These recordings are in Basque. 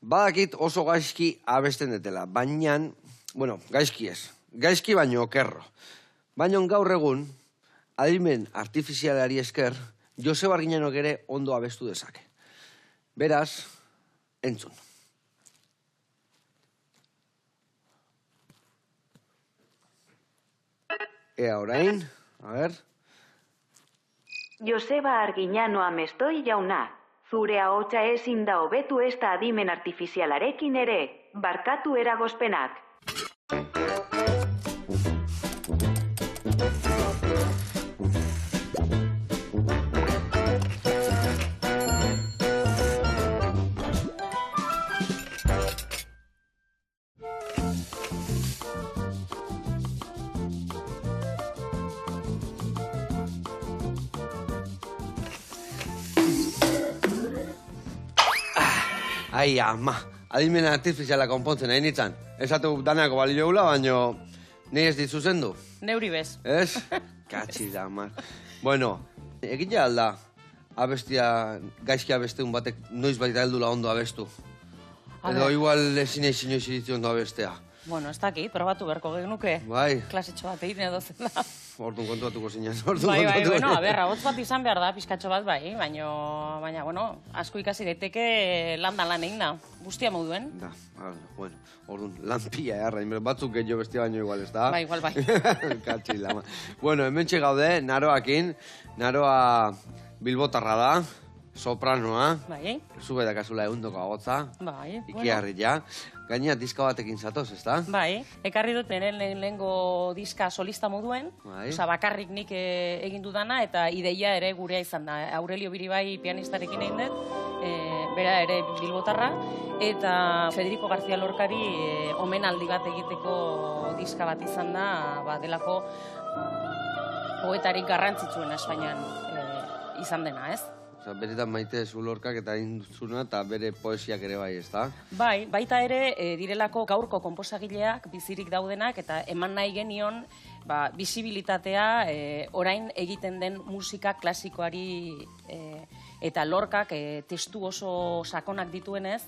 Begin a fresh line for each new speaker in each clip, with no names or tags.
Badakit oso gaizki abesten detela, baina, bueno, gaizki ez. Gaizki baino okerro. Baina gaur egun, adimen artifizialari esker, Joseba Arginanok ere ondo abestu dezake. Beraz, entzun. Ea orain, a ver.
Joseba Arginano amestoi jauna. Zure ahotsa ezin da hobetu ez da adimen artifizialarekin ere. Barkatu eragozpenak.
Ai, ama, adimen artifiziala konpontzen nahi nintzen. Esatu danako balio gula, baino nahi ez ditzuzen du.
Neuri bez.
Ez? Katxi da, ama. Bueno, egin alda abestia, gaizki abesteun batek noiz baita heldula ondo abestu. Edo igual ezin inoiz ondo abestea.
Bueno, ez dakit, probatu berko genuke.
Bai.
Klasetxo bat egin edo zen da.
Orduan kontuatuko zinez.
Bai, bueno, a ber, ahotz bat izan behar da, pizkatxo bat, bai, baina, bueno, asko ikasi daiteke lan egin da, guztia moduen.
Da, bueno, orduan, lan pila batzuk gehiago bestia baino igual, ez da?
Bai, igual, bai.
Katxi lama. Bueno, hementxe gaude, Naroakin, Naroa bilbotarra da, sopranoa,
Bai.
zube dakazula eundoko agotza,
Bai,
ikiarri ja. Gaina diska batekin zatoz, ez da?
Bai, ekarri dut nire lehengo diska solista moduen,
Bai.
oza, bakarrik nik egin dudana, eta ideia ere gurea izan da. Aurelio Biribai pianistarekin egin dut, bera ere bilbotarra, eta Federico García Lorcari omenaldi bat egiteko diska bat izan da, delako poetarik garrantzitsuena Espainian izan dena, ez?
Osa, beretan maite zu Lorcak eta induzuna eta bere poesiak ere bai, ez da?
Bai, baita ere direlako gaurko konposagileak bizirik daudenak eta eman nahi genion bisibilitatea orain egiten den musika klasikoari eta Lorcak testu oso sakonak dituenez,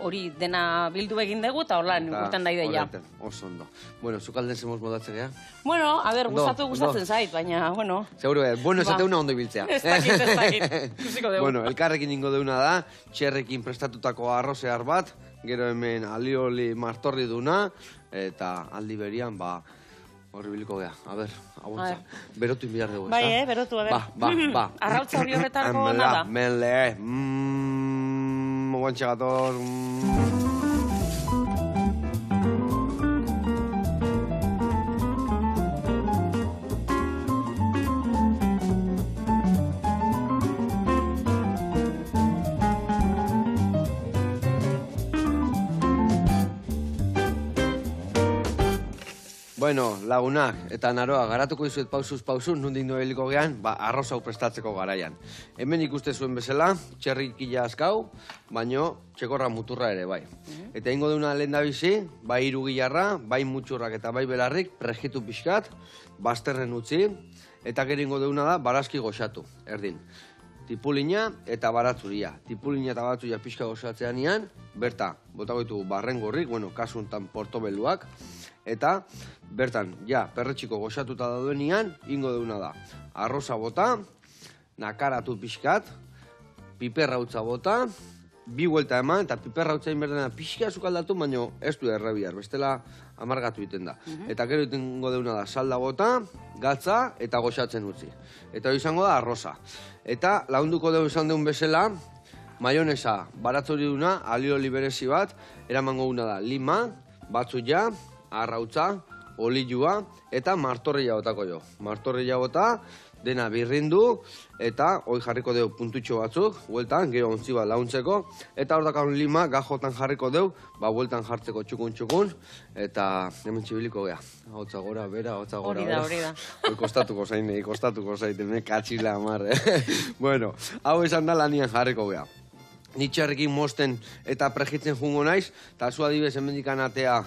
hori dena bildu egin dugu eta horlan urten da ideia.
Oso ondo. Bueno, zuk alden zemoz modatzen, ea?
Bueno, a ber, gustatzen zait, baina, bueno.
Seguro, bueno, esateuna ondo ibiltzea.
Ez dakit. Kusiko dugu.
Bueno, elkarrekin ingo deuna da, txerrekin prestatutako arrozear bat, gero hemen alioli martorri duna, eta aldi berian, horri biliko gea. A ber, aguntza. Berotu inbiar dugu, ez da?
Bai, berotu, a ber.
Ba.
Arrautza hori horretako nada.
Menle, guantxe gator, Bueno, lagunak eta Naroa, garatuko izuet pausuz pausu, nondik noeliko gean, arroz hau prestatzeko garaian. Hemen ikuste zuen bezala, txerrikila askau, baino txekorra muturra ere, bai. Eta ingo deuna lehen da bizi, bai irugilarra, bai mutxurrak eta bai belarrik, prejitu pixkat, bazterren utzi, eta gero ingo deuna da, barazki goxatu, erdin. Tipulina eta baratzuria. Tipulina eta baratzuria pixka goxatzean ian, berta, botagoitu barren gorrik, bueno, kasuntan portobeluak, eta bertan, perretxiko goxatuta daudenean, ingo deuna da. Arroza bota, nakaratu pixkat, piperrautza bota, bi huelta eman, eta piperrautza inberdena pixka zukaldatu, baina ez du errebiar, bestela amargatu iten da. Eta gero ingo deuna da, salda bota, gatza eta goxatzen utzi. Eta hori izango da arroza. Eta lagunduko dugu izan deun bezala, maionesa baratzori duna, alioli berezi bat, eramango duna da lima, batzuia, arrautza, olilua eta martorria botako jo. Martorria bota, dena birrindu, eta hoi jarriko dugu puntutxo batzuk, hueltan, gero ontzi bat launtzeko, eta hor dakar lima gajotan jarriko dugu, hueltan jartzeko txukun, eta hemen txibiliko gea. Hotza gora, bera, hotza gora, bera.
Hori da.
Kostatuko zaite, me katxila amarre. Bueno, hau esan da lanian jarriko gea. Nitxarrekin mosten eta prejitzen jungo naiz, eta zu adibez hemendikan atea,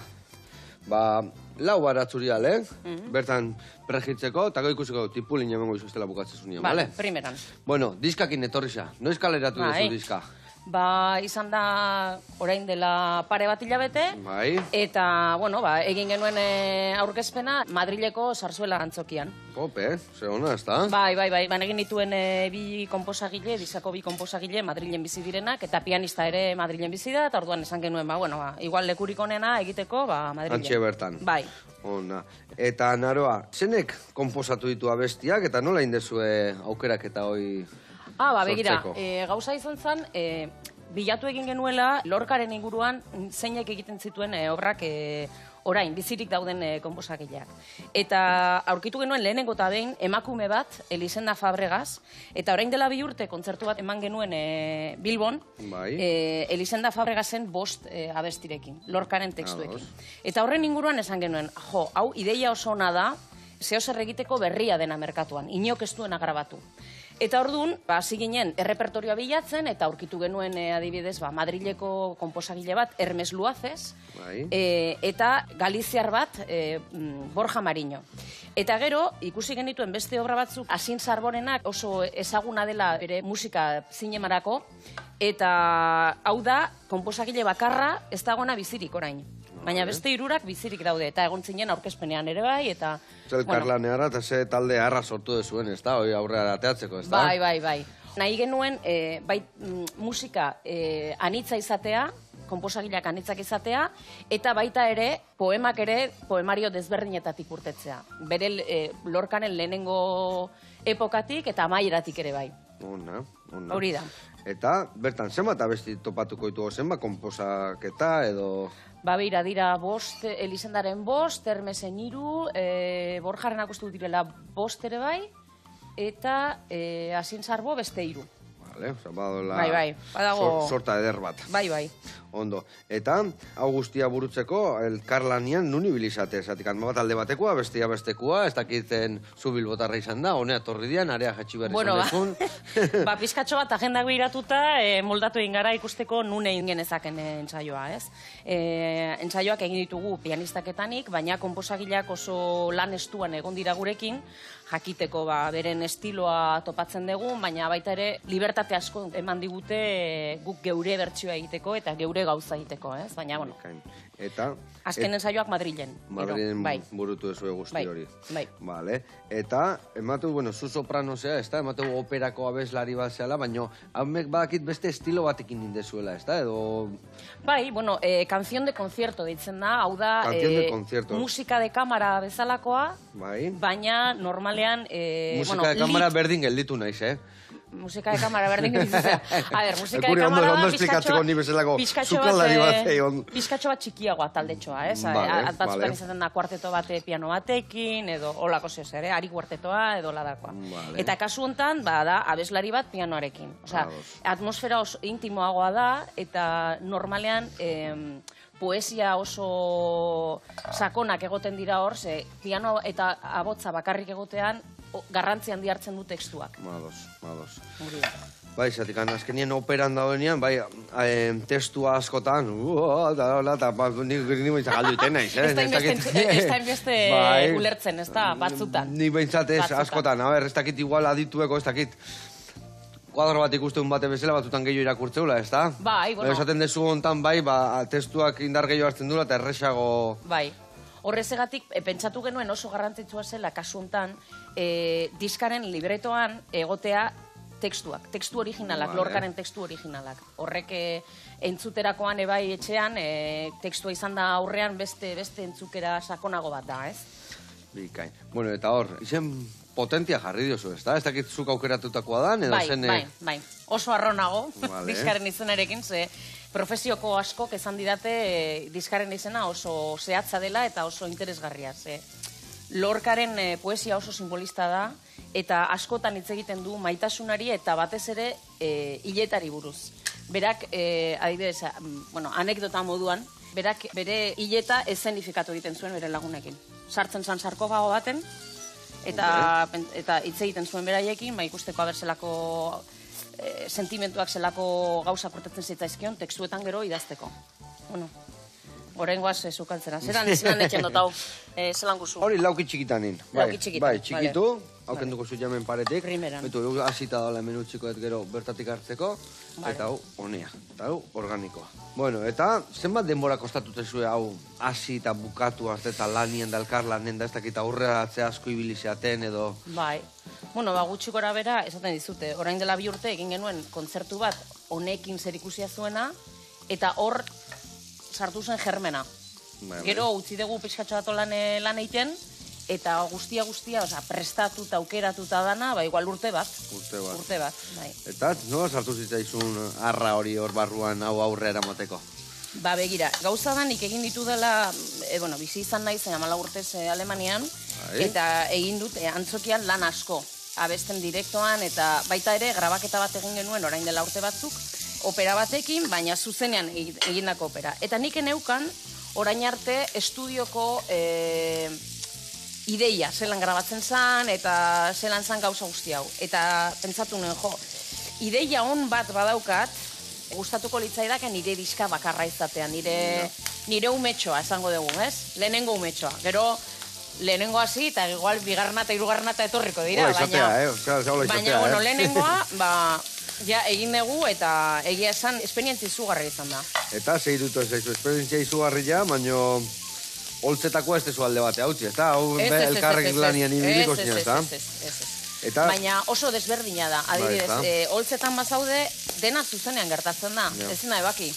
lau baratzuri ale, bertan prejitzeko, eta goi ikusiko tipulin emango izuztela bukatzezunian, bale?
Primeran.
Bueno, diskakin etorri za. Noiz kaleratu duzu diska?
izan da orain dela pare bat hilabete,
Bai.
eta, bueno, egin genuen aurkezpena Madrileko Zarzuela antzokian.
Pope, ze hona, ez da?
Bai, egin dituen bi konposagile, disako bi konposagile Madrilen bizi direnak, eta pianista ere Madrilen bizi da, eta orduan esan genuen, igual lekurik onena egiteko, Madrilen.
Antxe bertan.
Bai.
Ona. Eta naroa, zenek konposatu ditu abestiak, eta nola indezue aukerak eta hoi
Begira,
sortzeko?
gauza izan zen, bilatu egin genuela, Lorcaren inguruan zeinek egiten zituen obrak orain, bizirik dauden konposagileak. Eta aurkitu genuen lehenengo eta behin emakume bat, Elisenda Fabregas, eta orain dela 2 urte kontzertu bat eman genuen Bilbon,
Bai.
Elisenda Fabregasen 5 abestirekin, Lorcaren tekstuekin. Eta horren inguruan esan genuen, hau ideia oso ona da, zeo zer egiteko berria dena merkatuan, inok ez duena grabatu. Eta orduan, hasi ginen errepertorioa bilatzen, eta aurkitu genuen adibidez, Madrileko konposagile bat, Hermes Luaces,
Bai.
eta galiziar bat, Borja Mariño. Eta gero, ikusi genituen beste obra batzuk, Asin Sarborenak oso ezaguna dela bere musika zinemarako, eta hau da, konposagile bakarra ez dagoena bizirik orain. Baina beste 3 bizirik daude, eta egon zinen aurkezpenean ere bai, eta...
Zelkarlaneara eta ze talde harra sortu dezuen, ez da? Hoi aurrera ateatzeko, ez da?
Bai. Nahi genuen, musika anitza izatea, konposagileak anitzak izatea, eta baita ere, poemak ere, poemario desberdinetatik urtetzea. Bere Lorcanen lehenengo epokatik eta amaieratik ere bai.
Ona.
Hori da.
Eta, bertan, zenbat abesti topatuko ditugu zenbat konposaketa edo...
Beira, dira 5, Elisendaren 5, Hermesen 3, Borjarenak uste dut direla 5 ere bai, eta Asin Sarbo beste 3.
Vale, badola...
Bai, badago...
Sorta eder bat.
Bai.
Ondo. Eta, hau guztia burutzeko, elkarlanian nun ibilizate, zatik, bat alde batekoa, bestia bestekua, ez dakiten zu Bilbotarra izan da, honea torri dian, area jatxi behar izan dezun.
Pizkatxo bat agendak behiratuta, moldatu egin gara ikusteko nun egin genezaken entsaioa, ez? Entsaioak egin ditugu pianistaketanik, baina konposagileak oso lan estuan egon dira gurekin, jakiteko beren estiloa topatzen dugu, baina baita ere libertate asko eman digute guk geure bertsioa egiteko eta geure gauza egiteko, ez? Baina, bueno,
eta...
azken ensaioak Madrilen.
Madrilen burutu ezue guzti hori.
Bai.
Vale. Eta, ematu, bueno, zu soprano zea, ez da? Ematu operako abeslari bat zehala, baina haumek badakit beste estilo batekin indezuela, ez da? Edo...
Bai, bueno, canción de concierto deitzen da, hau da...
Canción de concierto.
Musika de cámara bezalakoa,
bai.
Baina normalean...
Musika de cámara berdin gelditu naiz,
Musika de cámara berdin gelditzea. A ver, musika de cámara
ondo esplikatzeko ni bezalako sukaldari bat.
Pizkatxo bat txikiagoa taldetxoa, ez? Batzutan izaten da kuarteto bate piano batekin, edo holako zehoz ere, ari kuartetoa, edo ladakoa. Eta kasu hontan, da, abeslari bat pianoarekin. Osea, atmosfera oso intimoagoa da, eta normalean poesia oso sakonak egoten dira hor, ze piano eta abotza bakarrik egotean garrantzi handi hartzen du tekstuak.
Mados. Bai, zatik, azkenien operan daudenean, bai, testua askotan, eta nik behintzat galdu iten naiz,
Ez da inbeste ulertzen, ez da, batzutan.
Nik behintzat ez askotan, ez dakit igual aditueko, ez dakit, kuadro bat ikusten bate bezala, batzutan gehiago irakurtzeula, ez da?
Bai, bueno.
Esaten dezu hontan, bai, testuak indar gehiago hartzen dula, eta erresago...
Bai. Horrezegatik, pentsatu genuen oso garrantzitsua zela, kasu hontan, diskaren libretoan egotea tekstu originalak, Lorcaren tekstu originalak. Horrek entzuterakoan ebai etxean, tekstua izan da aurrean beste entzukera sakonago bat da, ez?
Bikain. Bueno, eta hor, izen potentia jarri diozu, ez da? Ez dakit zuk aukeratutakoa dan, edo zen...
Bai. Oso arronago, diskaren izenarekin, ze profesioko askok esan didate diskaren izena oso zehatza dela eta oso interesgarria, ze Lorcaren poesia oso simbolista da, eta askotan hitz egiten du maitasunari eta batez ere hiletari buruz. Berak, adibidez, anekdota moduan, berak bere hileta esenifikatu egiten zuen bere lagunekin. Sartzen zan sarkofago baten, eta hitz egiten zuen beraiekin, ikusteko abertzelako sentimentuak zelako gauza protetzen zitzaizkion, tekstuetan gero idazteko. Orengoaz zukaltzera. Zeran etxen dut hau, zelan guzu?
Hori lauki txikitanin.
Lauki txikitan,
Bai, txikitu, haukenduko zu jamen paretik.
Primeran.
Betu, hasita dala hemen utzikoet gero bertatik hartzeko, eta hau, honea, eta hau, organikoa. Bueno, eta zenbat denbora kostatute zuen hau hasi eta bukatu arte eta lanien da elkarlanen da ez dakit aurreratzea asko ibilizeaten edo...
Bai. Bueno, gutxi gora bera, esaten dizute, orain dela 2 urte egin genuen kontzertu bat honekin zerikusia zuena, eta hor sartu zen germena. Gero utzi dugu pixkatxo bat lan egiten, eta guztia, prestatuta, aukeratuta dana, igual urte bat. Urte bat, bai.
Eta nola sartu zitzaizun arra hori hor barruan hau aurrera moteko?
Begira, gauza da nik egin ditu dela, bizi izan nahi zen 14 urtez Alemanian, eta egin dut antzokian lan asko. Abesten direktoan, eta baita ere grabaketa bat egin genuen orain dela urte batzuk, opera batekin, baina zuzenean egindako opera. Eta nik eneukan, orain arte estudioko ideia, zelan grabatzen zan, eta zelan zan gauza guzti hau. Eta pentsatu nuen, ideia on bat badaukat, gustatuko litzaidak nire diska bakarra izatea, nire umetxoa esango dugu, ez? Lehenengo umetxoa. Gero, lehenengo hasi, eta igual bigarrena eta hirugarrena eta etorriko dira, baina, lehenengoa, ja, egin dugu, eta egia esan, esperientzia izugarri izan da.
Eta, segirutu ez zaizu, esperientzia izugarria, baina holtzetako ez tezu alde bate hautzi, ez da? Hau elkarrekin lanian ibiliko zinen, ez da?
Ez. Baina oso desberdina da, adibidez, holtzetan bazaude, dena zuzenean gertatzen da, ezin da ebaki.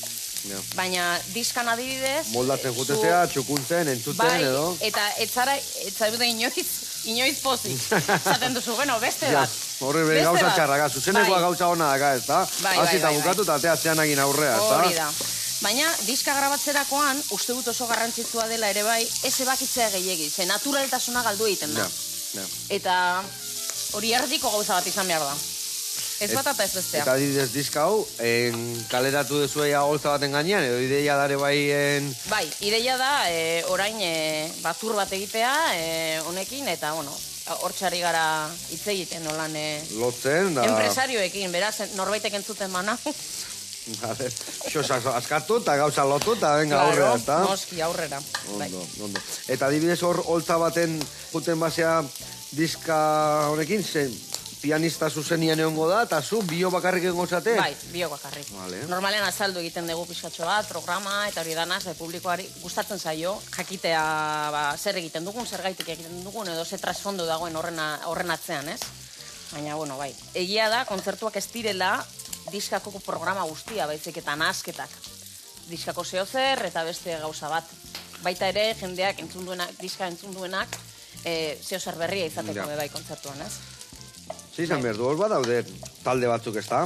Baina diskan adibidez...
Moldatzen jutezea, txukuntzen, entzuten edo...
Eta etzaibude inoiz pozik. Zaten duzu, beste bat.
Horri behin gauza txarraka, zuzenekoa gauza hona daka, ez da? Hasi eta bukatu eta ateatzean egin aurrea, ez da?
Hori da. Baina diska grabatzerakoan, uste dut oso garrantzitsua dela ere bai, ez ebakitzea gehiegi, ze naturaltasuna galdu egiten da. Eta hori erdiko gauza bat izan behar da. Ez bat eta ez bestea.
Eta adibidez diska hau, kaleratu dezuea holtza baten gainean, edo ideia dare baien...
Bai, ideia da, orain batur bat egitea, honekin, eta, hortxari gara hitz egiten, nolan...
Lotzen, da...
Empresarioekin, beraz, norbaitek entzuten mana.
Xosak askartu eta gauza lotu eta venga aurrera, eta...
Claro, noski, aurrera.
Ondo. Eta adibidez hor holtza baten juten basea diska honekin, zen... Pianista zuzenian egongo da, eta zu bio bakarrik egongo zate?
Bai, bio bakarrik. Normalean azaldu egiten dugu pixkatxo bat, programa, eta hori danaz, publikoari gustatzen zaio, jakitea zer egiten dugun, zer gaitik egiten dugun, edo ze trasfondo dagoen horren atzean, ez? Baina, bai. Egia da, kontzertuak ez direla diskako programa guztia, baizik eta nasketak. Diskako zehozer, eta beste gauza bat. Baita ere, jendeak diska entzun duenak, zehozer berria izateko bai kontzertuan, ez?
Zizan behar du, hor badaude talde batzuk ez da.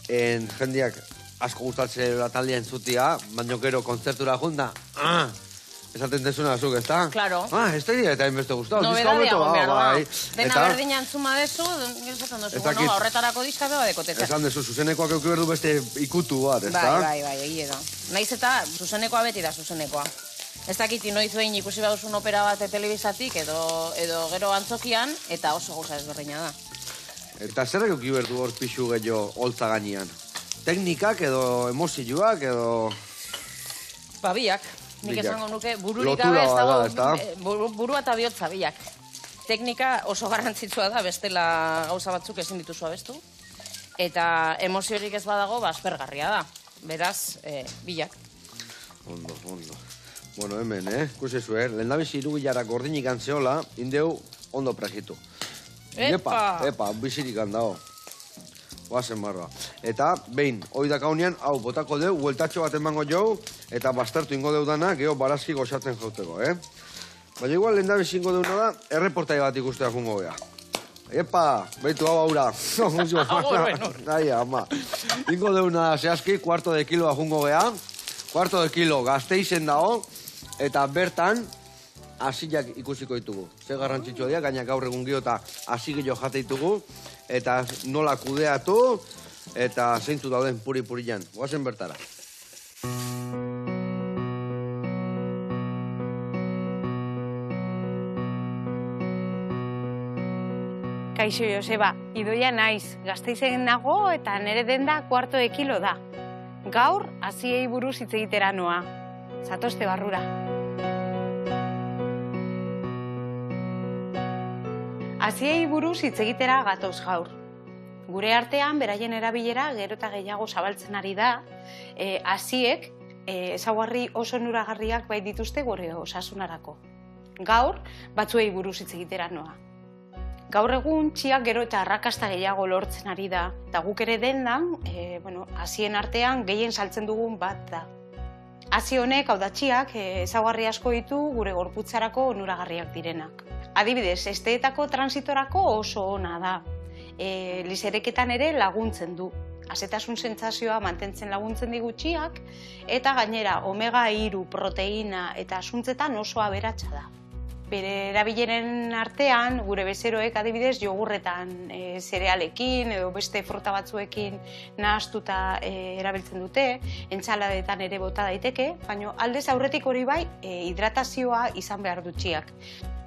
Jendeak asko gustatzen taldea entzutia, baina gero kontzertura junda, esaten desuna zuk ez da?
Claro.
Ez da dira eta inbeste gustatu.
Nobedadia hon behar da. Dena berdina entzuma dezu, esaten duzu, horretarako diska beba dekotetzen.
Esan dezu, zuzenekoak euki berdu beste ikutu bat, ez da?
Bai, egie da. Naiz eta zuzenekoa beti da zuzenekoa. Ez dakit inoiz behin ikusi baduzun opera bat telebizatik edo gero antzokian, eta oso gauza ezberdina da.
Eta zer euki berdu hor pixu gehiago holtza gainean? Teknikak edo emozioak edo...
Biak. Nik esango nuke bururik gabe ez dago burua eta bihotza biak. Teknika oso garrantzitsua da, bestela gauza batzuk ezin dituzu abestu. Eta emoziorik ez badago, aspergarria da. Beraz, biak.
Ondo. Bueno, hemen, kusezu, lehendabizi irugilara gordinik antzeola, indeu ondo pregitu. Epa, bizirik handao. Oazen barra. Eta, behin, hoi dakaunean, hau, botako deu, hueltatxo bat emango jau, eta baztertu ingo deudana, geho barazki gozatzen jauteko, Baina igual, lehendabizi ingo deuna da, erreportai bat ikustea jungo gea. Epa, behitu hau aura. Aia, ama. Ingo deuna zehazki, kuarto de kiloa jungo gea, kuarto de kilo Gasteizen dago, eta bertan, asilak ikusiko ditugu. Ze garrantzitsua dira, gaina gaur egun giota asigillo jate ditugu, eta nola kudeatu, eta zeintzu dauden puri-purian. Goazen bertara.
Kaixo, Joseba, Idoia naiz, Gasteizen nago eta nere denda kuarto de kilo da. Gaur, hasiei buruz hitz egitera noa. zatozte barrura. Hasiei buruz hitz egitera gatoz gaur. Gure artean, beraien erabilera gero eta gehiago zabaltzen ari da, hasiek ezaugarri oso onuragarriak bai dituzte gure osasunarako. Gaur, batzuei buruz hitz egitera noa. Gaur egun, txiak gero eta arrakasta gehiago lortzen ari da, eta guk ere dendan, hasien artean gehien saltzen dugun bat da. Hasi honek, hau da txiak, ezaugarri asko ditu gure gorputzarako onuragarriak direnak. Adibidez, esteetako transitorako oso ona da. Lizereketan ere laguntzen du. Azetasun sentsazioa mantentzen laguntzen digu txiak, eta gainera omega-3 proteina eta asuntzetan oso aberatsa da. Bere erabileren artean, gure bezeroek adibidez jogurretan zerealekin edo beste fruta batzuekin nahastuta erabiltzen dute, entzaladetan ere bota daiteke, baina aldez aurretik hori bai hidratazioa izan behar du txiak.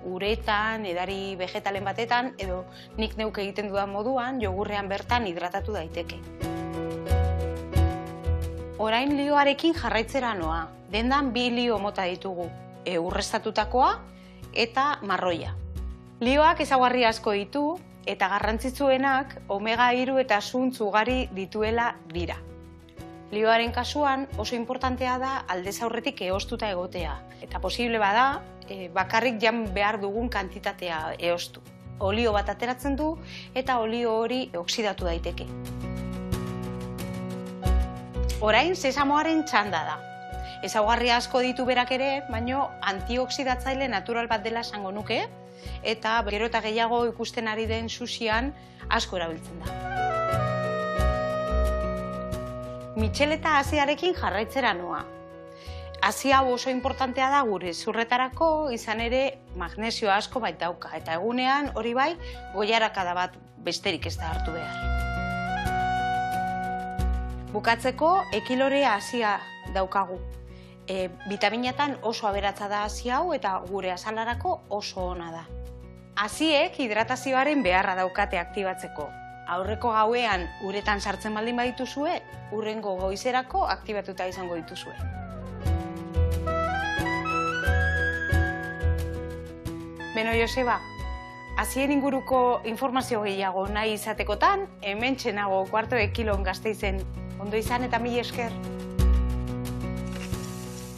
Uretan, edari vegetalen batetan, edo nik neuk egiten dudan moduan, jogurrean bertan hidratatu daiteke. Orain lioarekin jarraitzera noa. Dendan 2 lio mota ditugu, urrestatutakoa eta marroia. Lioak ezaugarri asko ditu, eta garrantzitsuenak omega-3 eta asuntz ugari dituela dira. Lioaren kasuan oso importantea da aldez aurretik ehostuta egotea, eta posible bada, bakarrik jan behar dugun kantitatea ehostu. Olio bat ateratzen du eta olio hori oksidatu daiteke. Orain sesamoaren txanda da. Ezaugarri asko ditu berak ere, baino antioksidatzaile natural bat dela esango nuke, eta gero eta gehiago ikusten ari den sushian asko erabiltzen da. Mitxeleta Asiarekin jarraitzera noa. Asia oso importantea da gure zurretarako, izan ere magnesio asko bait dauka, eta egunean hori bai goiarakada bat besterik ez da hartu behar. Bukatzeko, ekilorea Asia daukagu. Vitaminetan oso aberatsa da Asia hau eta gure azalarako oso ona da. Asiek hidratazioaren beharra daukate aktibatzeko. Aurreko gauean uretan sartzen baldin badituzue, hurrengo goizerako aktibatuta izango dituzue. Beno, Joseba, Asien inguruko informazio gehiago nahi izatekotan, hemen txenago 1/4 kilon Gasteizen. Ondo izan eta mila esker.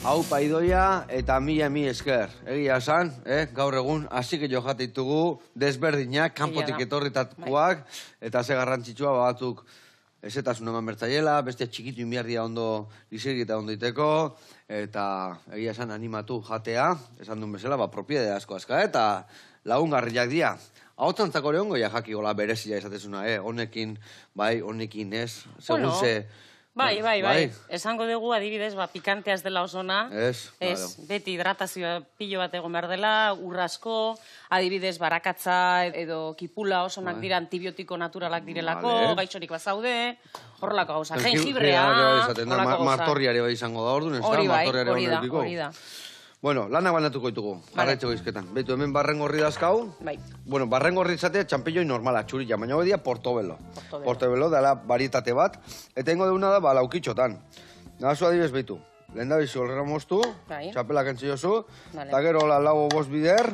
Hau paidoia eta mila esker. Egia esan, gaur egun, hasi gehiago jateitugu desberdinak, kanpotik etorritakoak, eta ze garrantzitsua batzuk ezetasun eman bertzaiela, beste txikitu inbiardia ondo lizirgita ondo iteko, eta egia esan animatu jatea, esan duen bezala, propiede asko aska, eta lagungarriak dira. Ahotsantzako ere ongo jaki gola berezia izatezuna, honekin, bai, honekin ez, segun ze...
Bai. Esango dugu adibidez, pikantea ez dela osona. Ez, beti hidratazioa pilo bat egon behar dela, urrasko, adibidez, barakatza edo kipula osonak dira antibiotiko naturalak direlako, gaixorik bazaude, horrelako gauza, jengibrea, horrelako gauza.
Martorriare bai izango da orduan, ez da?
Hori da.
Bueno, lanak banatuko ditugu, jarraitzeko izketan. Betu, hemen barrengorri dazkau.
Bai.
Bueno, barrengorri izatea txampiñoi normala, txurilla, baina hori dia portobelo. Portobelo dela varietate bat, eta ingo deuna da laukitxotan. Nagazu adibes behitu, lehen da bizi horrela moztu, txapelak entzi jozu, eta gero hola lau bost bider,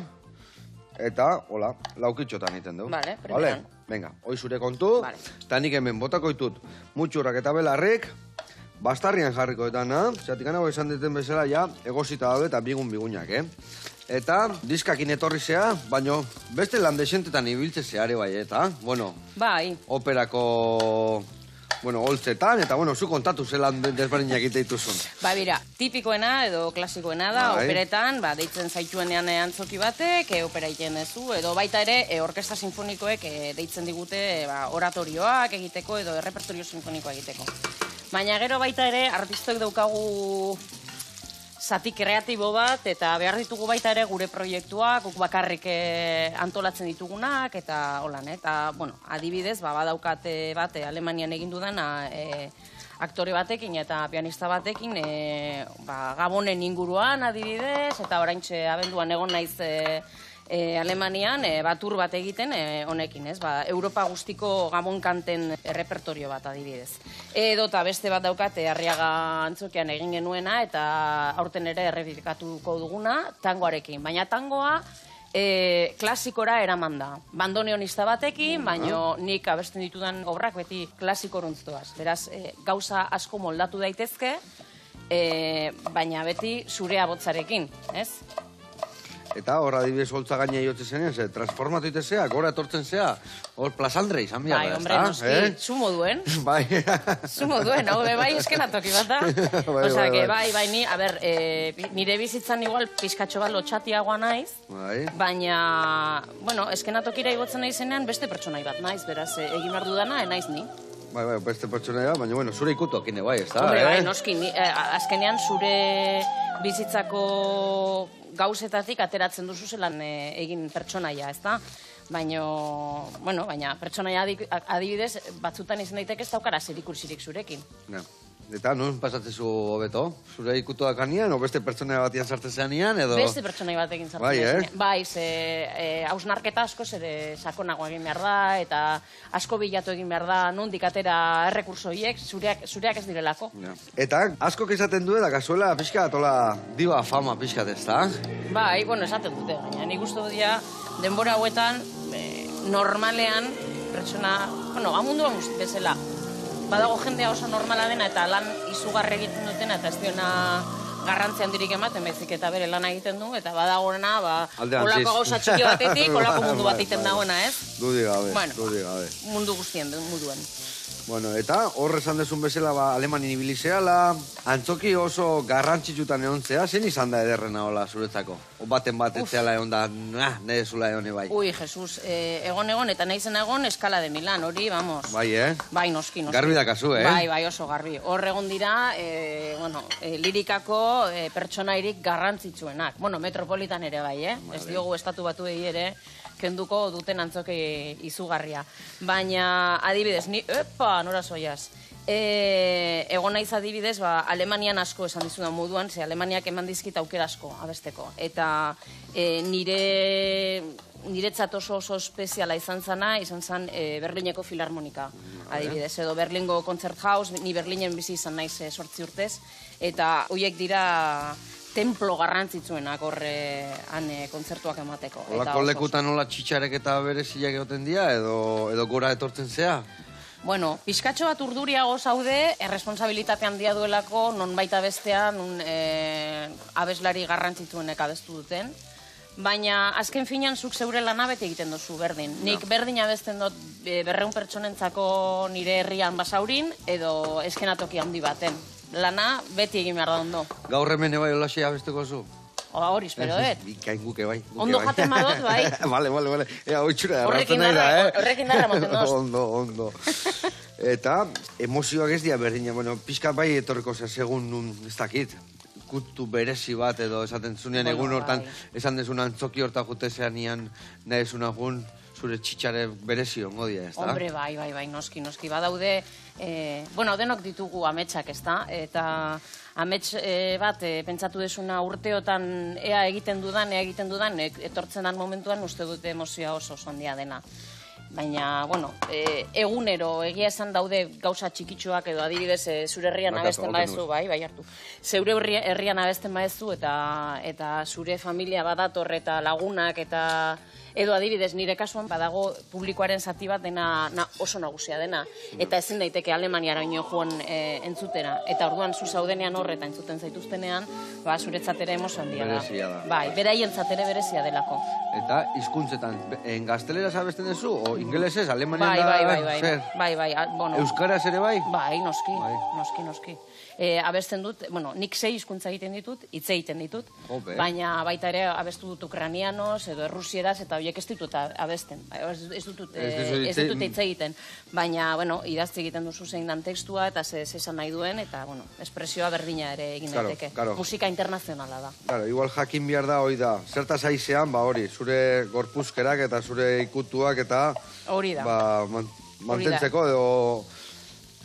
eta hola, laukitxotan iten dugu.
Vale, primeran.
Venga, hoi zure kontu, eta nik hemen botako ditut mutxurrak eta belarrik, bastarrian jarriko eta zatik anago esan deten bezala ja, egozita daude eta bigunak, Eta, diskakin etorri zea, baino beste lan desentetan ibiltze zeare bai, eta, bueno, operako, holtzetan, eta, zu kontatu zelan desberdinak egite dituzun.
Bira, tipikoena edo klasikoena da, operetan, deitzen zaituenean antzoki batek, opera egiten duzu, edo baita ere, orkestra sinfonikoek deitzen digute oratorioak egiteko edo errepertorio sinfonikoa egiteko. Baina gero baita ere, artistoek daukagu zati kreatibo bat, eta behar ditugu baita ere gure proiektuak, guk bakarrik antolatzen ditugunak, eta holan, eta, adibidez, badaukate bat, Alemanian egin dudana, aktore batekin eta pianista batekin, Gabonen inguruan adibidez, eta oraintxe abenduan egon naiz Alemanian batur bat egiten honekin, ez? Europa guztiko gamon kanten repertorio bat adibidez. Edo eta beste bat daukate Arriaga Antzokian egin genuena eta aurten ere errepikatuko duguna tangoarekin. Baina tangoa klasikora eraman da. Bandoneonista batekin, baina nik abesten ditudan obrak beti klasikoruntztoaz. Beraz, gauza asko moldatu daitezke, baina beti zure abotzarekin, ez?
Eta hor adibidez holtza gaina jotzen zenean, transformatu itezea, gora etortzen zea, hor plazandre izan biarra,
bai, hombre, noski, zu moduen.
Bai.
Zu moduen, hau bai eskenatoki bat da. Osea, que bai, ni, a ber, nire bizitzan igual pizkatxo bat lotxatiagoa naiz, baina, bueno, eskenatokira igotzen naizenean beste pertsonai bat naiz, beraz, egin behar dudana, naiz ni.
Bai, beste pertsonai da, baina, bueno, zure ikutuak ine bai, ez da?
Hombre, bai, noski, azkenean zure bizitzako gauzetatik ateratzen duzu zelan egin pertsonaia, ez da? Baina pertsonaia adibidez, batzutan izan daiteke ez daukara zerikursirik zurekin.
Eta nun pasatzezu hobeto? Zure ikutuak anian, o beste pertsonaia batian sartzean ian, edo?
Beste pertsonaia batekin sartzean. Bai, hausnarketa asko zere sakonago egin behar da, eta asko bilatu egin behar da, nondik atera errekurso hiek, zureak ez direlako.
Eta askok izaten du, eta kasuela pixka atola diba fama pixka ez da?
Bai, bueno, esaten dute, baina nik uste dira denbora hauetan normalean pertsona, bueno, amunduan bezala, badago jendea oso normala dena eta lan izugarri egiten dutena eta ez diona garrantzi handirik ematen bezik eta bere lana egiten du eta badagorena, olako gauza txiki batetik, olako mundu bat egiten dagoena, ez?
Dudi gabe,
mundu guztien munduen.
Bueno, eta hor esan dezun bezala Alemanin ibilizeala, Antzoki oso garrantzitsutan egon zea, zen izan da ederrena hola zuretzako? O baten bat etzeala egon da, nahi zula egon bai.
Ui, Jesus, egon eta nahi zen egon Eskala de Milan, hori, vamos.
Bai,
Bai, noski.
Garbi dakazu,
Bai, oso garbi. Hor egon dira, lirikako pertsonairik garrantzitsuenak. Bueno, metropolitan ere bai, ez diogu estatu batu ere, kenduko duten Antzoki izugarria. Baina, adibidez, nora zoiaz. Egon naiz adibidez, Alemanian asko esan dizudan moduan, ze Alemaniak eman dizkit aukera asko abesteko. Eta niretzat oso espeziala izan zen Berlineko Filarmonika, adibidez. Edo Berlingo Konzerthaus, ni Berlinen bizi izan naiz 8 urtez. Eta horiek dira templo garrantzitsuenak han kontzertuak emateko.
Olako lekutan hola txitxarek eta bereziak egoten dira, edo gora etortzen zea?
Bueno, pixkatxo bat urduriago zaude, erresponsabilitate handia duelako, non baita bestean, abeslari garrantzitsuenek abestu duten. Baina, azken finean, zuk zeure lana bete egiten duzu, berdin. Nik berdin abesten dut 200 pertsonentzako nire herrian basaurin, edo eskenatoki handi baten. Lana beti egin behar da ondo.
Gaur hemen bai holaxe abesteko zu?
Hori, espero,
Bikain guke bai.
Ondo jaten badot, bai.
Bale. Oitxura erratzen nahi da,
Horrekin darra moten doz.
Ondo. Eta, emozioak ez dira berdina. Bueno, pixka bai etorriko segun ez dakit. Kutu berezi bat edo esaten zunean egun hortan, esan dezun Antzoki horta jutezean ian nahi zuna gun, zure txitxare berezi ongo dira, ez da?
Hombre, bai, noski. Badaude, bueno, denok ditugu ametsak, ez da? Eta amets bat, pentsatu desuna urteotan ea egiten dudan, etortzen dan momentuan uste dute emozioa oso handia dena. Baina, bueno, egunero egia esan daude gauza txikitsuak edo adibidez zure herrian abesten badezu, bai hartu. Zeure herrian abesten badezu eta zure familia badator eta lagunak eta edo adibidez nire kasuan badago publikoaren zati bat dena oso nagusia dena. Eta ezin daiteke Alemaniara ino joan entzutera. Eta orduan zu zaudenean horreta entzuten zaituztenean, zuretzat ere emozio handia da.
Berezia da.
Bai, beraientzat ere berezia delako.
Eta hizkuntzetan, gazteleraz abesten duzu? O ingelesez, Alemanian da?
Bai.
Euskaraz ere bai?
Bai, noski. Abesten dut, bueno, nik 6 hizkuntza egiten ditut, hitz egiten ditut, baina baita ere abestu dut ukranianoz edo errusieraz eta horiek ez ditut abesten. Ez dut hitz egiten. Baina, bueno, idazte egiten duzu zein dan tekstua eta zesan nahi duen eta, bueno, espresioa berdina ere egin daiteke. Musika internazionala da.
Claro, igual jakin behar da, hoi da. Zertaz aizean, hori, zure gorpuzkerak eta zure ikutuak eta...
Hori da.
Mantentzeko edo...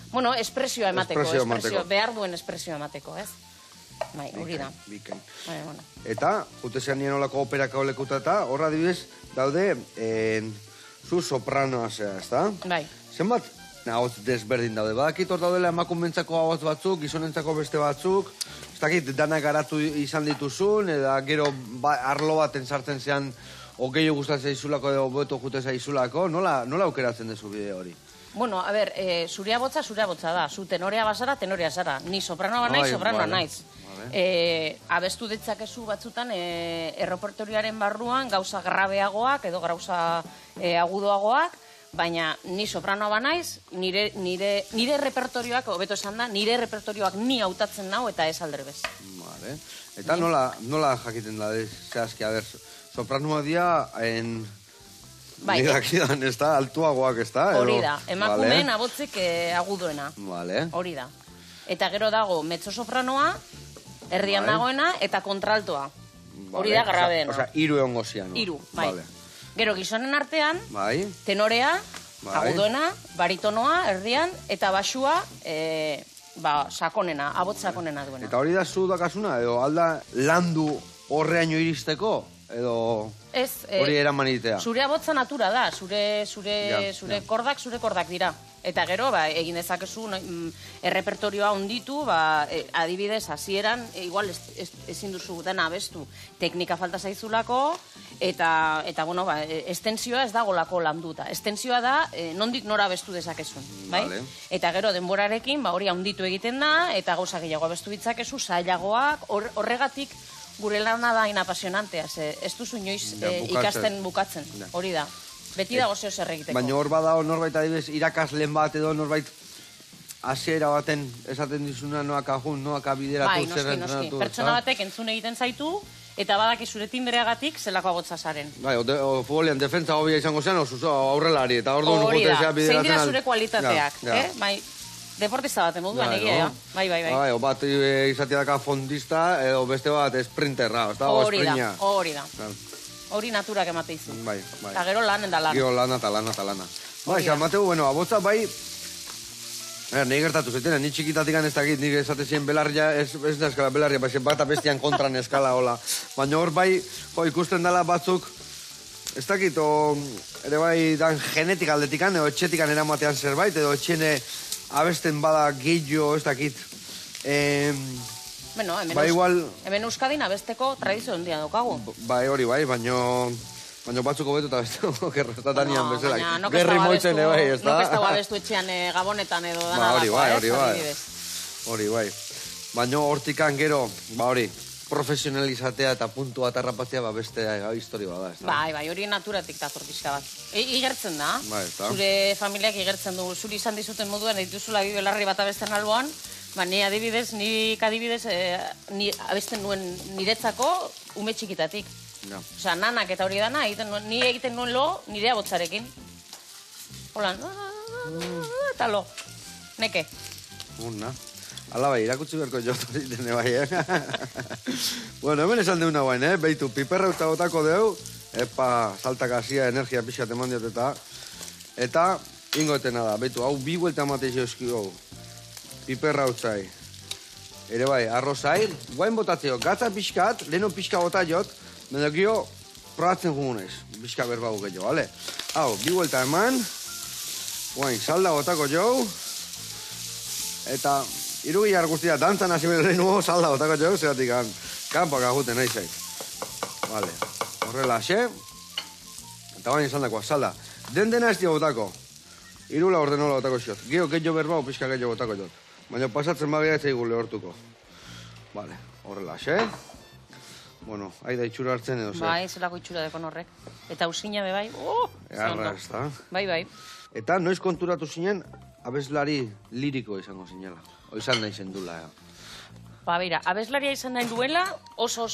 Bueno, espresioa emateko, behar duen espresioa emateko, ez? Bai, hori da.
Bikain.
Bai, bueno.
Eta, jutezean nien olako operako lekuta eta, horra adibidez, daude, zu sopranoa zea, ezta?
Bai.
Zenbat ahotz desberdin daude? Badakit hor daudela emakumentzako ahotz batzuk, gizonentzako beste batzuk, ez dakit danak garatu izan dituzun, eta gero arlo baten sartzen zean, gehiago gustatzen zaizulako edo beto jute zaizulako, nola aukeratzen dezu bideo hori?
Bueno, a ber, zurea botza da. Zu tenorea bazara, tenorea zara. Ni sopranoa naiz, sopranoa naiz. Abestu ditzakezu batzutan errepertorioaren barruan gauza grabeagoak edo gauza agudoagoak, baina ni sopranoa naiz, nire repertorioak, hobeto esan da, nire repertorioak ni hautatzen nau eta ez aldrebez.
Vale. Eta nola jakiten da, zehazki, a ber, sopranoa dia,
Bai.
Nidakidan, ez da, altuagoak, ez da?
Hori da, emakumeen abotzik agudoena.
Vale.
Hori da. Eta gero dago mezzo-sopranoa, erdian dagoena, eta kontraltoa. Hori da grabeena.
Osea, hiru egongo zian.
Hiru, bai. Gero gizonen artean,
bai.
Tenorea, agudoena, baritonoa, erdian, eta basua, sakonena, abot sakonena duena.
Eta hori da zu dakasuna, edo alda landu horreaino iristeko, edo hori eraman itea?
Zure abotza natura da, zure kordak dira. Eta gero, egin dezakezu errepertorioa onditu, adibidez, hasieran, igual ezin duzu dena abestu, teknika falta zaizulako, eta estentzioa ez dagolako landuta. Estentzioa da, nondik nora abestu dezakezun, bai? Eta gero, denborarekin, hori onditu egiten da, eta gauza gehiago abestu ditzakezu, zailagoak, horregatik, gure lana da inapasionantea, ez duzu inoiz ikasten bukatzen, hori da. Beti dago zeo zer egiteko.
Baina hor badao norbait adibidez irakasleen bat edo norbait hasiera baten esaten dizuna noak ajun, noak abideratu zer entrenatu.
Noski. Pertsona batek entzun egiten zaitu, eta badaki zure timbereagatik zelako agotza zaren.
Bai, futbolean defentsa hobia izango zen, aurrelari, eta orduan jotezea bideratzen.
Zein dira zure kualitateak, bai? Deportista bat, moduan egia, bai.
Bai, bat izatea daka fondista, edo beste bat sprinterra,
hori da. Hori naturak emate izu.
Bai.
Eta gero lanen da lana.
Gero lana. Bai, emateu, abotza bai, nahi gertatu zaitena, ni txikitatik ez dakit, nik esatezien belarria, ez da eskala belarria, bai, bat abestian kontran eskala, hola. Baina hor bai, ikusten dela batzuk, ez dakit, ere bai, dan genetik aldetikan, edo etxetikan eramatean zerbait, edo etxene abesten bada gehiago, ez dakit.
Bueno, hemen Euskadin abesteko tradizio handia daukagu.
Bai, hori bai, baino batzuk hobetu eta beste gerratanian bezala.
Baina, gerri moitzen, bai, ez da? Nok ez dago abestu etxean gabonetan edo dana dako,
hori bai. Baina hortikan gero, profesionalizatea eta puntu bat arrapatzea beste histori bada, ez da?
Bai, hori naturatik dator pixka bat. Igertzen da, zure familiak igertzen du, zuri izan dizuten moduan, dituzula bi belarri bat abesten alboan, nik adibidez, abesten nuen niretzako ume txikitatik. Osea, nanak eta hori dana, ni egiten nuen lo nire abotzarekin. Hola, eta lo, neke.
Ala bai, irakutsi berko jotu ditene bai, Bueno, hemen esan deuna guain, Beitu, piperra eta botako deu, saltakazia, energia pixat eman diot eta ingoetena da, beitu, hau bi buelta mateiz euskio, piperra utzai. Ere bai, arrozail, guain botatzeo, gatza pixkat, leheno pixka bota jot, mendokio, probatzen jugunez, pixka berbagu gehiago, bale? Hau, bi buelta eman, guain, salda botako jo, eta irugiar guztia, dantzan hasi behar lehenu, salda botako jo, zeratik kanpak aguten nahi zait. Bale, horrela xe, eta guain izan dakoa, salda. Dena ez dio botako, irula ordenola botako xot, geho gehiago berbau, pixka gehiago botako jot. Baina pasatzen bagia ez eigu lehortuko. Bale, horrela, xe? Bueno, haida itxura hartzen edo, ze?
Bai, zelako itxura dekon horrek. Eta usina be bai,
Egarra, ez da?
Bai.
Eta noiz konturatu zinen, abeslari liriko izango zinela. O izan nahi zendula,
Beira, abeslaria izan nahi duela oso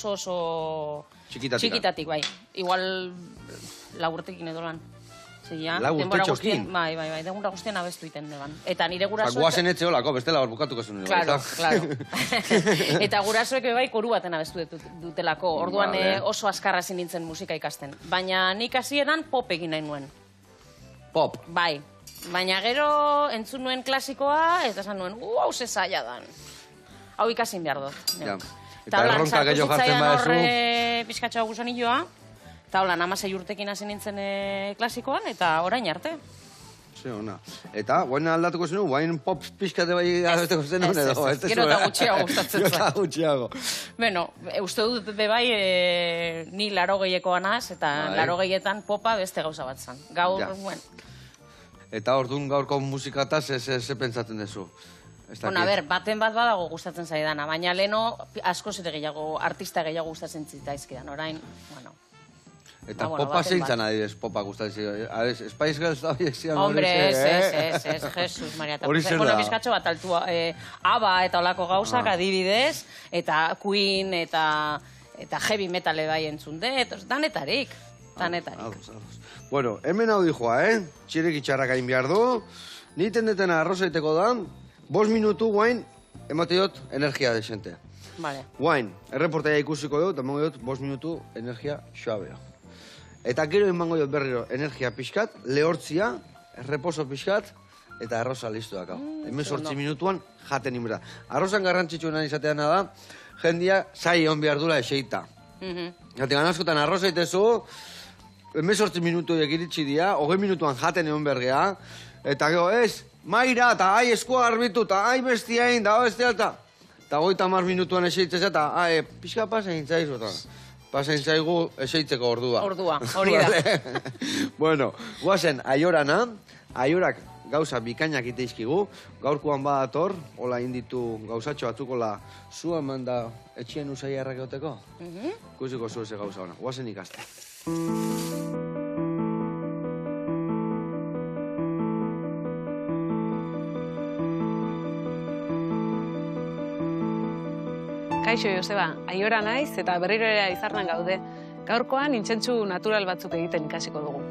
txikitatik, bai. Igual lagurtekin edo lan.
Lagurtetxokin?
Bai, degura guztien abestu iten deban. Eta nire gurasoek...
Guazen etxe holako, bestela hor bukatuko zuen.
Claro. Eta gurasoek bai koru baten abestu dutelako. Orduan oso azkarra ezin nintzen musika ikasten. Baina nik hasieran pop egin nahi nuen.
Pop?
Bai. Baina gero entzun nuen klasikoa, eta esan nuen, hau ze zaila dan. Hau ikasin behar dut.
Ja. Eta erronka gehiago jartzen badezu.
Horre pizkatxoa gusanilloa, eta holan 16 urtekin hasi nintzen klasikoan, eta orain arte.
Ze ona. Eta, guain aldatuko zenu, guain pop pixkate bai abesteko zenu, edo?
Gero eta gutxiago gustatzen
Gero eta gutxiago.
Bueno, uste dut bai, ni 80ekoa naz, eta 80etan popa beste gauza bat zan. Gaur, bueno.
Eta orduan gaurko musikataz ze pentsatzen duzu?
Bueno, a ber, baten bat badago gustatzen zaidana, baina leno asko zete gehiago, artista gehiago gustatzen zitaizkidan, orain, bueno.
Eta popa zeintzan adibidez, popa gustatzen. Spice Girls da horiek zian hori.
Hombre, ez, Jesus, Maria.
Hori zer da.
Bueno, bizkatxo bat altua, ABBA eta olako gauzak adibidez, eta Queen eta heavy metale bai entzun dut, danetarik.
Bueno, hemen hau dijoa, txirek itxarrak hain behar du, niten detena arroza iteko da, 5 minutu guain, emateot energia desentea.
Vale.
Guain, erreportaia ikusiko dut, emango dut 5 minutu energia xoabeo. Eta gero emango dut berriro energia pixkat, lehortzia, reposo pixkat, eta arroza listu dakau. Hemen 8 minutuan jaten inbera. Arrozan garrantzitsuena izatean da, jendia zai hon behar dula eseita. Gaten askotan arroza itezu, hemen 8 minutu iritsi dia, 20 minutuan jaten egon bergea, eta gero ez, maira, eta ai eskoa garbitu, eta ai bestiain, da bestia, eta 30 minutuan eseitzez, eta pixka pasein zaizu, eta pasein zaigu eseitzeko ordua.
Ordua, hori da.
Bueno, guazen, aiorana, aiorak gauza bikainak iteizkigu, gaurkoan badator, hola inditu gauzatxo batzukola zu eman da etxien usai errakoteko? Kusiko zu eze gauza hona, guazen ikaste.
Kaixo, Joseba, aiora naiz eta berriro ere Aizarnan gaude. Gaurkoan intzentsu natural batzuk egiten ikasiko dugu.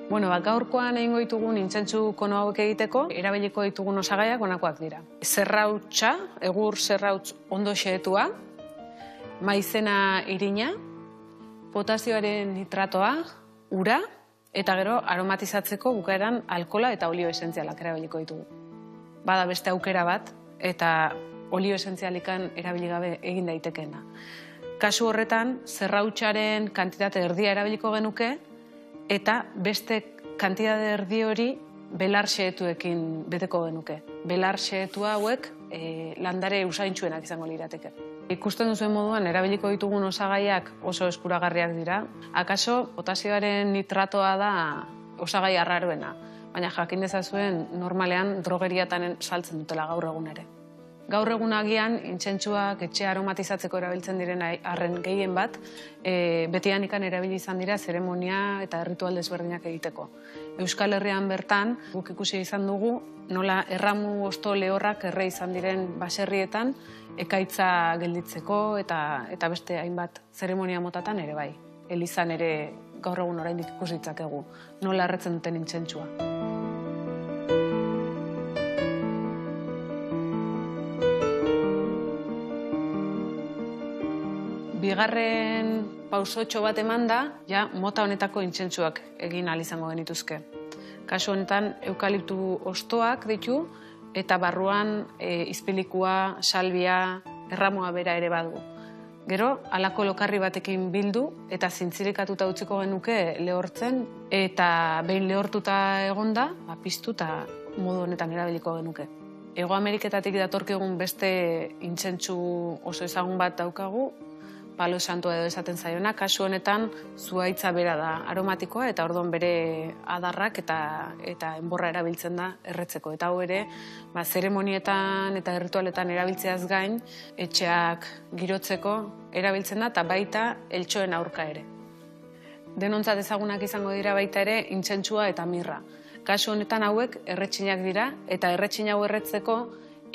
Bueno, gaurkoan egingo ditugun intzentsu kono hauek egiteko, erabiliko ditugun osagaiak honakoak dira. Zerrautsa, egur zerrautz ondo xehetua, maizena irina, potazioaren nitratoa, ura, eta gero aromatizatzeko bukaeran alkola eta olio esentzialak erabiliko ditugu. Bada beste aukera bat, eta olio esentzialikan erabili gabe egin daitekeena. Kasu horretan, zerrautsaren kantitate erdia erabiliko genuke, eta beste kantitate erdi hori belar xehetuekin beteko genuke. Belar xehetua hauek landare usaintsuenak izango lirateke. Ikusten duzuen moduan, erabiliko ditugun osagaiak oso eskuragarriak dira. Akaso, potazioaren nitratoa da osagai arraroena, baina jakin dezazuen normalean drogeriatan saltzen dutela gaur egun ere. Gaur egun agian, intzentsuak etxe aromatizatzeko erabiltzen diren arren gehien bat, betianikan erabili izan dira zeremonia eta ritual desberdinak egiteko. Euskal Herrian bertan, guk ikusi izan dugu, nola erramu osto lehorrak erre izan diren baserrietan, ekaitza gelditzeko eta beste hainbat zeremonia motatan ere bai. Elizan ere gaur egun oraindik ikusi ditzakegu, nola erretzen duten intzentsua. Bigarren pausotxo bat eman da, ja mota honetako intzentsuak egin ahal izango genituzke. Kasu honetan eukaliptu ostoak ditu eta barruan izpilikua, salbia, erramua bera ere badu. Gero, halako lokarri batekin bildu eta zintzirikatuta utziko genuke lehortzen eta behin lehortuta egonda, piztu eta modu honetan erabiliko genuke. Hego Ameriketatik datorkigun beste intzentsu oso ezagun bat daukagu, Palo Santo edo esaten zaiona, kasu honetan zuhaitza bera da aromatikoa eta orduan bere adarrak eta enborra erabiltzen da erretzeko. Eta hau ere, zeremonietan eta ritualetan erabiltzeaz gain, etxeak girotzeko erabiltzen da eta baita eltxoen aurka ere. Denontzat ezagunak izango dira baita ere intzentsua eta mirra. Kasu honetan hauek erretxinak dira eta erretxin hau erretzeko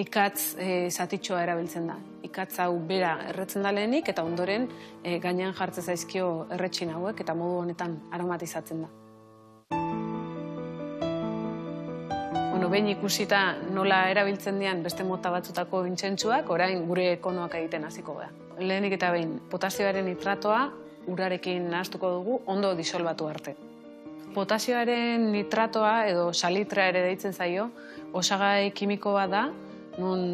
ikatz zatitxoa erabiltzen da. Ikatz hau bera erretzen da lehenik eta ondoren gainean jartzen zaizkio erretxin hauek eta modu honetan aromatizatzen da. Behin ikusita nola erabiltzen dian beste mota batzutako intzentsuak, orain gure konoak egiten hasiko gara. Lehenik eta behin potazioaren nitratoa urarekin nahastuko dugu ondo disolbatu arte. Potasioaren nitratoa edo salitra ere deitzen zaio, osagai kimiko bat da, non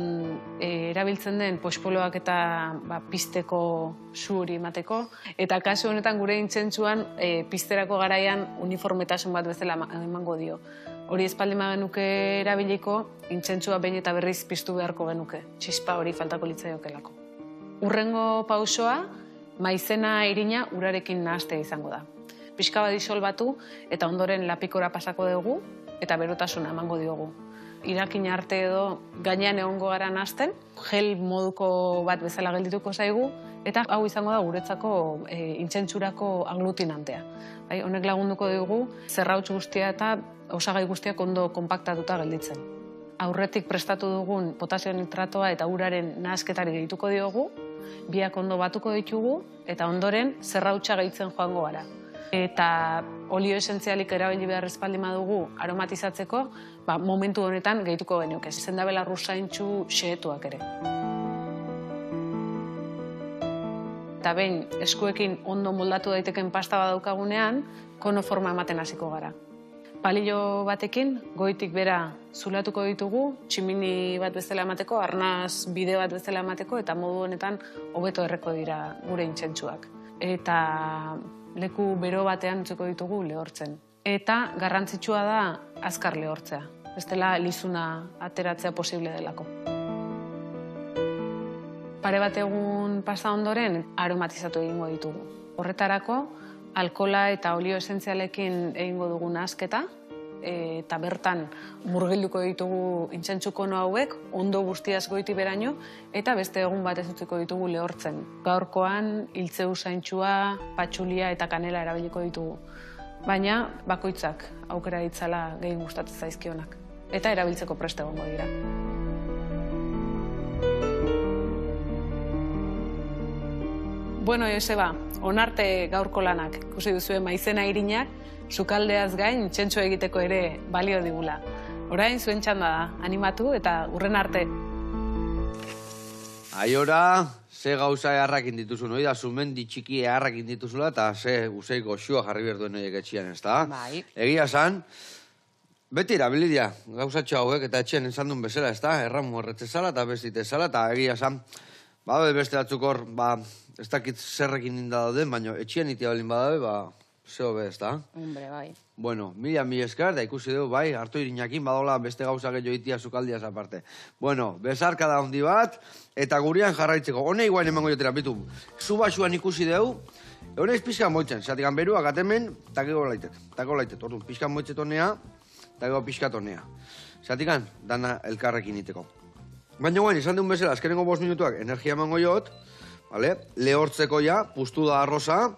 erabiltzen den pospoloak eta pizteko su hori emateko. Eta kasu honetan gure intzentsuan pizterako garaian uniformetasun bat bezala emango dio. Hori espaldin genuke erabiliko, intzentsua behin eta berriz piztu beharko genuke. Txispa hori faltako litzaiokelako. Urrengo pausoa, maizena irina urarekin nahastea izango da. Pixka bat disolbatu eta ondoren lapikora pasako dugu eta berotasuna emango diogu. Irakin arte edo gainean egongo gara nahazten, gel moduko bat bezala geldituko zaigu, eta hau izango da guretzako intzentsurako aglutinantea. Honek lagunduko dugu zerrauts guztia eta osagai guztiak ondo konpaktatuta gelditzen. Aurretik prestatu dugun potasio nitratoa eta uraren nahasketari gehituko diogu, biak ondo batuko ditugu eta ondoren zerrautsa gehitzen joango gara. Eta olio esentzialik erabili behar espaldin badugu aromatizatzeko, momentu honetan gehituko genioke. Zendabela rusaintxu xehetuak ere. Eta behin, eskuekin ondo moldatu daiteken pasta badaukagunean, kono forma ematen hasiko gara. Palillo batekin, goitik bera zulatuko ditugu, tximini bat bezala emateko, arnaz bide bat bezala emateko, eta modu honetan hobeto erreko dira gure intzentsuak. Eta leku bero batean utziko ditugu lehortzen. Eta garrantzitsua da azkar lehortzea. Bestela lizuna ateratzea posible delako. Pare bat egun pasa ondoren aromatizatu egingo ditugu. Horretarako, alkohola eta olio esentzialekin egingo dugu nahasketa, eta bertan murgilduko ditugu intzentsu kono hauek, ondo guztiaz goiti beraino, eta beste egun batez utziko ditugu lehortzen. Gaurkoan, hiltze usaintxua, patxulia eta kanela erabiliko ditugu. Baina, bakoitzak aukera ditzala gehien gustatzen zaizkionak. Eta erabiltzeko preste egongo dira. Bueno, Joseba, onarte gaurko lanak. Ikusi duzuen maizena irinak, sukaldeaz gain txentxo egiteko ere balio digula. Orain zuen txanda da, animatu eta urren arte.
Aiora, ze gauza eharrakin dituzun, hori da, zumendi txiki eharrakin dituzula, eta ze guzei goxua jarri berduen horiek etxian, ez da?
Bai.
Egia zan, beti erabilidia, gauzatxo hauek, eta etxean esan duen bezala, ez da? Erramu horretzezala eta bestitezala, eta egia zan, beste batzuk hor, ez dakit zerrekin ninda dauden, baina etxian itia balin badabe, ze hobe, ez da?
Hombre, bai.
Bueno, mila esker, da ikusi dugu, bai, hartu irinakin, badola beste gauza gehiago itia sukaldiaz aparte. Bueno, bezarka da handi bat, eta gurean jarraitzeko. Hone iguain emango jotera, bitu, zubasuan ikusi dugu, honez pixkan moitzen, zatik beruak atemen, tako laitet, orduan, pixkan moitzet honea, tako pixkat honea. Zatikan, dana elkarrekin iteko. Baina guain, izan duen bezala, azkenengo 5 minutuak energia emango jot, lehortzeko ja, puztu da arroza,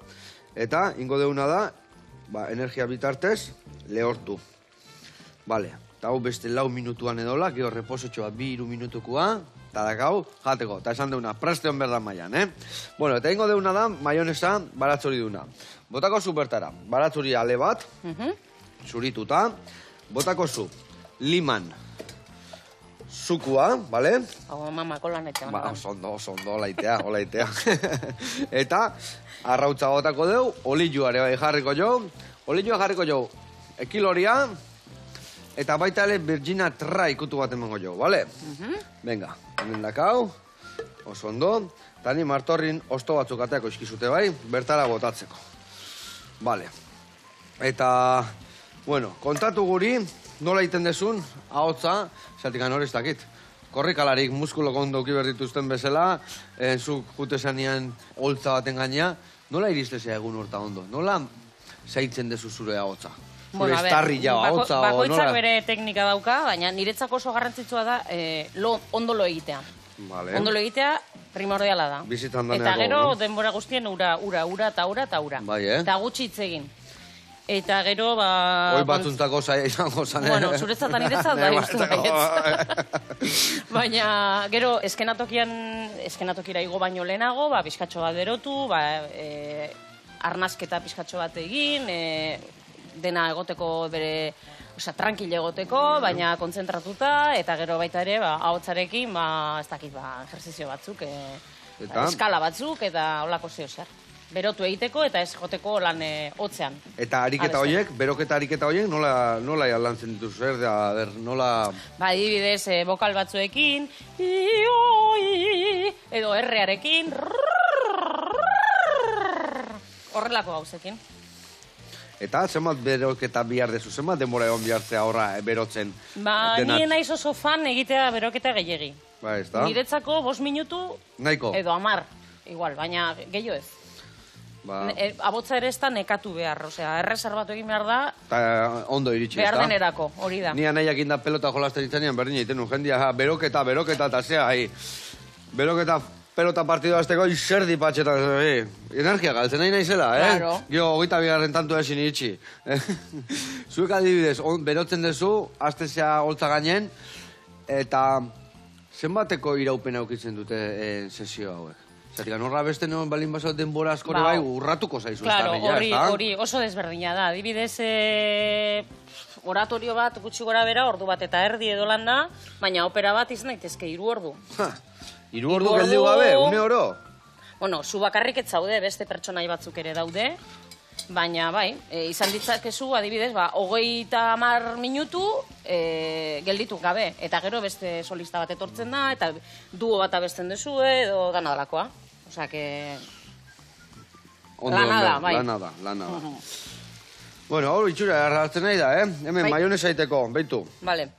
eta ingo deuna da, energia bitartez, lehortu. Eta hau beste 4 minutuan edola, gero reposotxo bat 2-3 minutukua, eta dakau, jateko, eta esan deuna, preste hon berdan maian, Bueno, eta ingo deuna da, maionesa baratzori deuna. Botako zu bertara, baratzori ale bat, zurituta, botako zu, liman, zukua, bale?
Hau mamako lanetan.
Oso olaitea. Eta, arrautza botako deu, olioa ere jarriko jo, ekiloria, eta baita ere Virginia Tra ikutu bat emango jo, bale? Venga, hemen dakau, oso ondo, eta ni martorrin osto batzuk ateako izkizute bai, bertara botatzeko. Bale. Eta, bueno, kontatu guri, nola iten desun, ahotza, zatik hori ez dakit. Korrikalarik muskulo kondoki berdituzten bezala, zuk jute zanean holtza baten gaina, nola iristezea egun horta ondo? Nola zaitzen dezu zure ahotza? Zure estarri jau ahotza?
Bakoitzak bere teknika dauka, baina niretzako oso garrantzitsua da ondo lo egitea. Ondo lo egitea primordiala da.
Bizitan daneako.
Eta gero denbora guztien ura.
Bai,
eta gutxi hitz egin. Eta gero,
hoi batzuntako zaila izango zan,
Bueno, zuretzat niretzat bai, uste baietz. Baina, gero, eskenatokira igo baino lehenago, pixkatxo bat berotu, arnazketa pixkatxo bat egin, dena egoteko bere, tranquile egoteko, baina kontzentratuta, eta gero baita ere, ahotsarekin, ez dakit, ejerzizio batzuk, eskala batzuk, eta holako zeo zer. berotu egiteko eta ez joteko lan hotzean.
Eta ariketa horiek, beroketa ariketa horiek, nola lantzen dituzu, zer da, nola...
Ba, adibidez, bokal batzuekin, ioi, edo errearekin, horrelako gauzekin.
Eta zenbat beroketa bihar dezu, zenbat denbora egon bihartzea horra berotzen
Ba,
denat?
nien naiz oso fan egitea beroketa gehiegi.
Ba, ez da?
Niretzako 5 minutu
Nahiko.
edo 10, igual, baina gehiago ez.
Ba,
Abotza ere ez da nekatu behar, osea, erreserbatu egin behar da,
eta ondo iritsi, ez
behar
da?
denerako, hori da.
Ni anaiak inda pelota jolasten ditzenean berdin egiten nu, jendia, beroketa, eta zea, beroketa pelota partido azteko, zer dipatxetan, energia galtzen nahi naizela,
Claro.
Gio, 22 tantu esin iritsi. Zuek adibidez, berotzen dezu, aztezea holtza gainen, eta zenbateko iraupen aukitzen dute sesio hauek? Zatik, horra beste non balin basot denbora askore bai, urratuko zaizu
Claro,
ez da?
hori oso desberdina da. Adibidez, oratorio bat gutxi gora bera, ordu bat eta erdi edo landa, baina opera bat izan daitezke 3 ordu.
3 ordu geldiu gabe, une oro?
Bueno, zu bakarrik ez zaude, beste pertsonai batzuk ere daude, baina bai, izan ditzakezu, adibidez, 30 minutu gelditu gabe, eta gero beste solista bat etortzen da, eta duo bat abesten duzue, edo dana dalakoa. Osea, que... Lana da, bai.
Lana da. Bueno, hor itxura hartzen nahi da, Hemen maionesa aiteko, beitu.
Vale.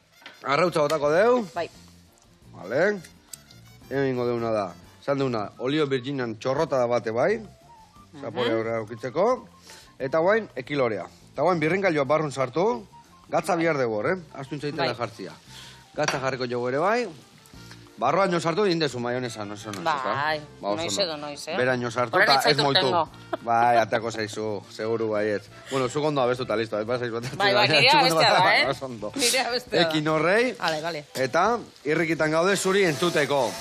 Arrautza botako deu.
Bai.
Vale. Hemen ingo deuna da. Zan deuna, olio virginan txorrota da bate bai. Zapore horre aukitzeko. Eta guain, ekilorea. Eta guain, birringailua barrun sartu. Gatza bihar dugu, Aztu intzaitela jartzia. Gatza jarriko jogu ere bai. Barroa nio sartu indezu maionesa, no zono.
Bai, noiz edo noiz,
Bera nio sartu eta ez moitu. Bai, atako zaizu, seguru baiet. Bueno, zuk ondo abestu eta listo, ez basaiz bat.
Bai, nire abestea da, Nire abestea da.
Ekin horrei.
Vale.
Eta irrikitan gaude zuri entzuteko.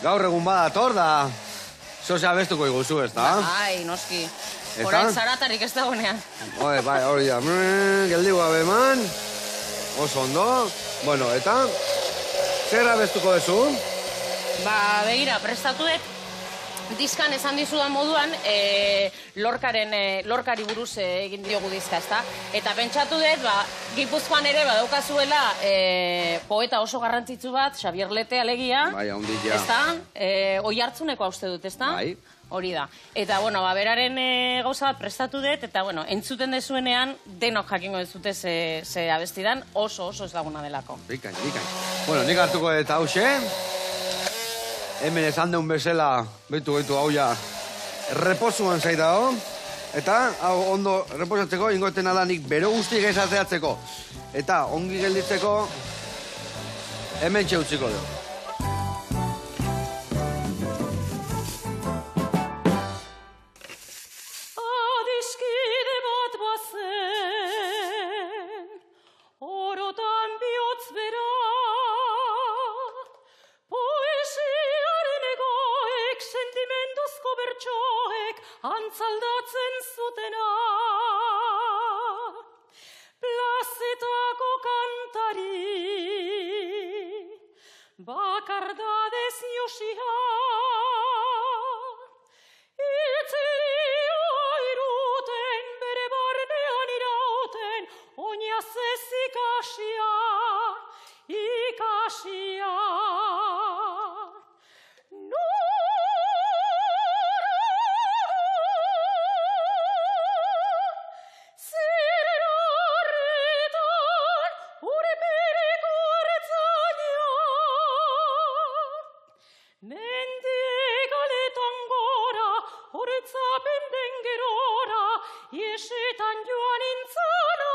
Gaur egun badator da, zoze abestuko iguzu, ez da?
Bai, noski. Orain zaratarik ez dagoenean.
Bai, hori da. Geldigu gabe eman. Oso ondo. Bueno, eta... Zer abestuko dezu?
Ba, begira, prestatu dut. Diskan esan dizudan moduan, lorkari buruz egin diogu dizka, ezta? Eta pentsatu dut, Gipuzkoan ere badaukazuela poeta oso garrantzitsu bat, Xabier Lete alegia.
Bai, haundilla.
Ezta? Oihartzunekoa uste dut, ezta?
Bai.
Hori da. Eta, bueno, beraren gauza bat prestatu dut, eta, bueno, entzuten dezuenean, denok jakingo dezute ze abestidan, oso ezaguna delako.
Bikain. Bueno, nik hartuko eta hause. Hemen esan deun bezala, betu hau ja, reposuan zaita dago. Eta, hau ondo reposatzeko, ingoetena da nik bero guztik ezazeatzeko. Eta, ongi gelditzeko, hemen txeutziko dugu.
Antzaldatzen zutena, plazetako kantari, bakardadez josia, itzio iruten, bere barnean irauten, oinaz ez ikasia. Iesetan joan intzana,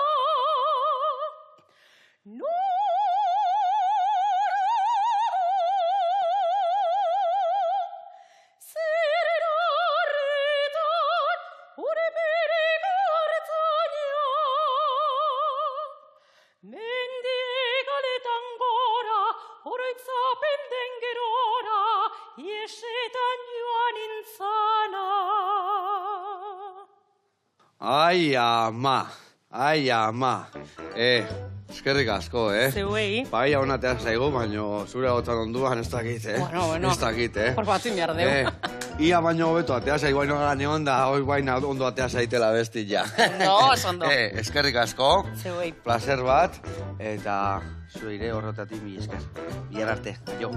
zer horretan urbirik hartzaina, mendigaletan gora, oroitzapen den gerora, iesetan joan intzana.
Ai, ama. Eskerrik asko,
Zeuei.
Paia honatea zaigu, baina zure gotzan onduan ez dakit,
Bueno.
Ez dakit,
Hor batzin behar deu.
Ia baino hobeto atea zai guaino gara neon da, hoi baina ondo atea zaitela besti ja.
No, oso ondo.
Eskerrik asko,
Zeuei.
placer bat, eta zueire horretatik mi esker. Bihar arte, jo.